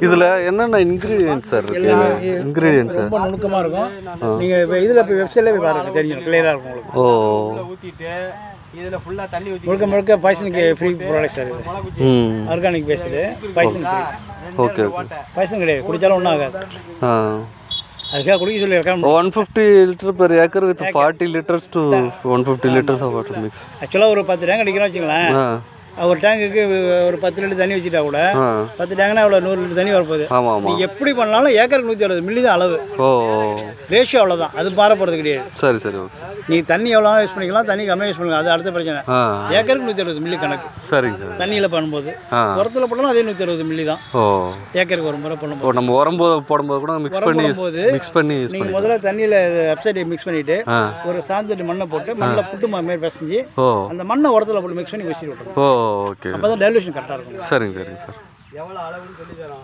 இதில் என்னென்ன ingredients sir இருக்குது? இன்க்ரீடியன்ஸ் ரொம்ப நுணுக்கமாக இருக்கும். நீங்கள் இப்போ இதில் இப்போ வெப்சைட்லேயே போய் பாருங்கள், தெரிஞ்சிடும், கிளியராக இருக்கும் உங்களுக்கு. ஓ, ஊற்றிட்டு இதில் ஃபுல்லாக தண்ணி ஊற்றி முழுக்க பாய்சனுக்கு ஃப்ரீ ப்ராடக்ட்ஸ் சார் இது. Organic based poison free. Okay, poison கிடையாது, குடித்தாலும் ஒன்றும் ஆகாது. ஆ, அதுக்காக குடிக்க சொல்லி இருக்காங்க. 150 liter per acre with 40 liters to 150 liters of water mix. ஆக்சுவலாக ஒரு 10 டேங்க் அடிக்கிறோம் வச்சுங்களேன். ஆ, ஒரு டேங்குக்கு ஒரு 10 லிட்டர் தண்ணி வச்சுட்டா கூட 10 டேங்க்னா அவ்வளோ 100 லிட்டர் தண்ணி வரப்போகுது. ஆமாம் ஆமாம். நீங்கள் எப்படி பண்ணாலும் ஏக்கருக்கு 160 மில்லி தான் அளவு. ஓ, ரேஷியோ அவ்வளோதான், அது மாறப்படுறது கிடையாது. சரி சரி, ஓகே. நீங்கள் தண்ணி எவ்வளோ யூஸ் பண்ணிக்கலாம், தண்ணி கம்மியாக யூஸ் பண்ணிக்கலாம், அது அடுத்த பிரச்சனை. ஆ, ஏக்கருக்கு 160 மில்லி கணக்கு. சரிங்க சார். தண்ணியில் பண்ணும்போது ஆ, உரத்தில் போட்டாலும் அதே 160 மில்லி தான். ஓ, ஏக்கருக்கு ஒரு முறை ஓ, பண்ணும்போது நம்ம உரம்போது போடும்போது கூட மிக்ஸ் பண்ணி யூஸ் நீங்கள் பண்ணி முதல்ல தண்ணியில் வெப்சைட்டை மிக்ஸ் பண்ணிவிட்டு ஆ, ஒரு சாந்தட்டு மண்ணை போட்டு மண்ணில் புட்டு மாதிரி பிசைஞ்சு ஓ, அந்த மண்ணை உரத்தில் போட்டு மிக்ஸ் பண்ணி வச்சு விட்டுருவோம். ஓ, ஓகே. அப்போ தான் டைலூஷன் கரெக்டாக இருக்கும். சரிங்க சரிங்க சார். எவ்வளோ அளவுன்னு சொல்லி தரோம்.